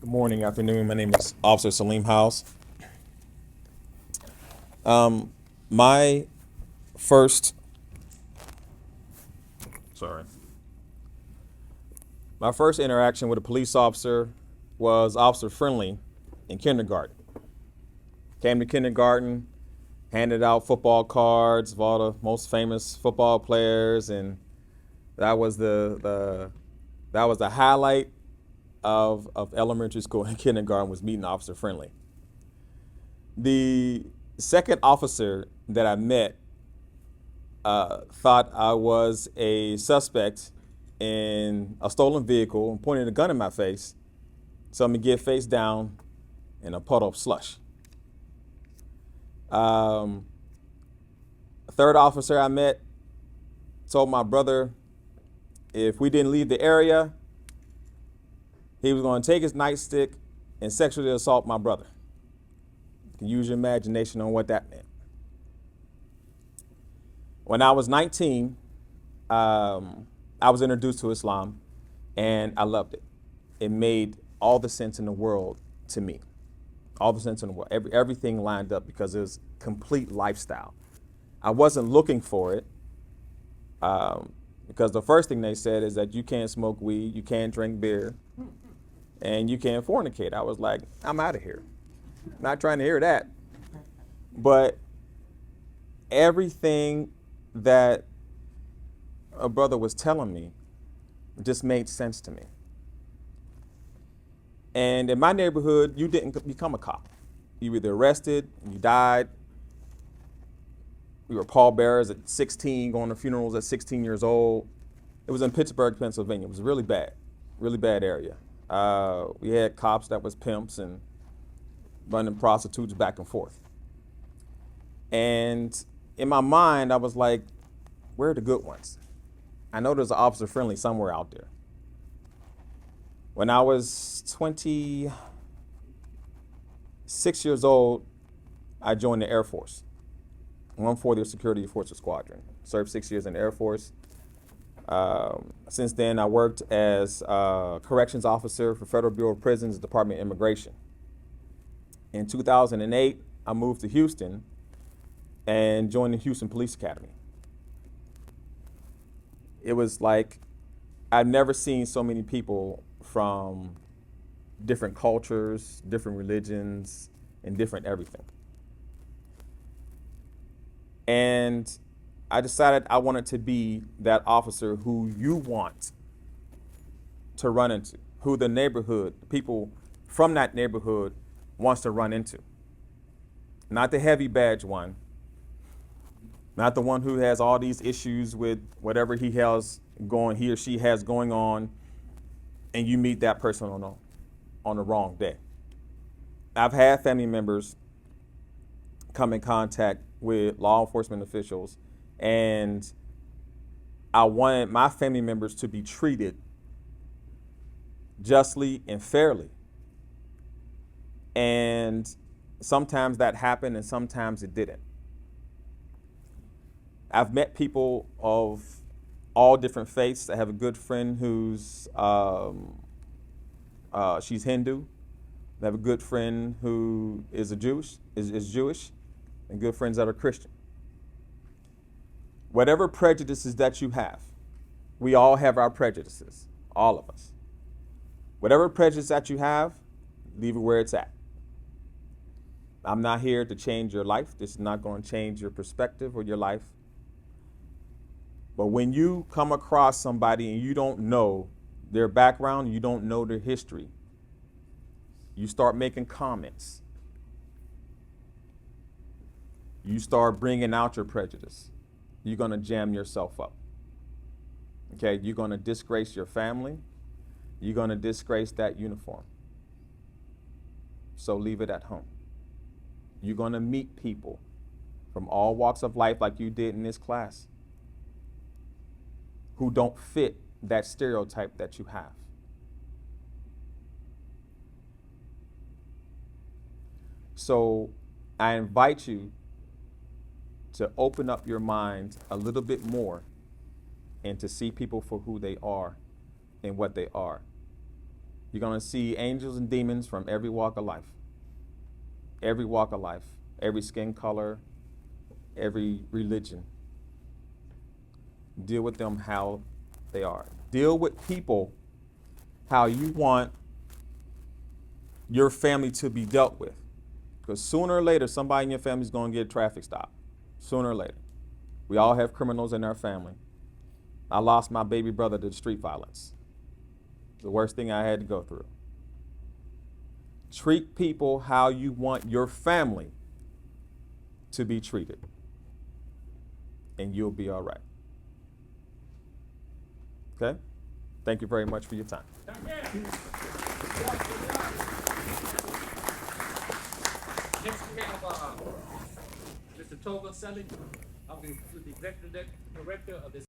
Good morning, afternoon. My name is Officer Salim Howze. My first, sorry, my first interaction with a police officer was officer friendly in kindergarten. Came to kindergarten, handed out football cards of all the most famous football players, and that was the highlight of elementary school and kindergarten was meeting officer friendly. The second officer that I met thought I was a suspect in a stolen vehicle and pointed a gun in my face, told me to get face down in a puddle of slush. Third officer I met told my brother if we didn't leave the area, he was going to take his nightstick and sexually assault my brother. You can use your imagination on what that meant. When I was 19, I was introduced to Islam, and I loved it. It made all the sense in the world to me. All the sense in the world. Everything lined up because it was complete lifestyle. I wasn't looking for it because the first thing they said is that you can't smoke weed, you can't drink beer, and you can't fornicate. I was like, I'm out of here. Not trying to hear that. But everything that a brother was telling me just made sense to me. And in my neighborhood, you didn't become a cop. You were either arrested, you died. We were pallbearers at 16, going to funerals at 16 years old. It was in Pittsburgh, Pennsylvania. It was really bad area. We had cops that was pimps and running prostitutes back and forth. And in my mind, I was like, where are the good ones? I know there's an officer friendly somewhere out there. When I was 26 years old, I joined the Air Force, 140th Security Forces Squadron. Served 6 years in the Air Force. Since then, I worked as a corrections officer for Federal Bureau of Prisons, Department of Immigration. In 2008, I moved to Houston and joined the Houston Police Academy. It was like I've never seen so many people from different cultures, different religions, and different everything. And I decided I wanted to be that officer who you want to run into, who the neighborhood, people from that neighborhood wants to run into. Not the heavy badge one, not the one who has all these issues with whatever he or she has going on, and you meet that person on the wrong day. I've had family members come in contact with law enforcement officials, and I wanted my family members to be treated justly and fairly. And sometimes that happened and sometimes it didn't. I've met people of all different faiths. I have a good friend who's she's Hindu. I have a good friend who is Jewish, and good friends that are Christian. Whatever prejudices that you have, we all have our prejudices, all of us. Whatever prejudice that you have, leave it where it's at. I'm not here to change your life. This is not going to change your perspective or your life. But when you come across somebody and you don't know their background, you don't know their history, you start making comments. You start bringing out your prejudice. You're going to jam yourself up. Okay, you're going to disgrace your family. You're going to disgrace that uniform. So leave it at home. You're going to meet people from all walks of life like you did in this class who don't fit that stereotype that you have. So I invite you to open up your mind a little bit more and to see people for who they are and what they are. You're going to see angels and demons from every walk of life. Every walk of life. Every skin color. Every religion. Deal with them how they are. Deal with people how you want your family to be dealt with. Because sooner or later, somebody in your family is going to get a traffic stop. Sooner or later. We all have criminals in our family. I lost my baby brother to street violence. The worst thing I had to go through. Treat people how you want your family to be treated. And you'll be all right. Okay? Thank you very much for your time. Next we have Mr. Tova Salim. I'm the executive director of this.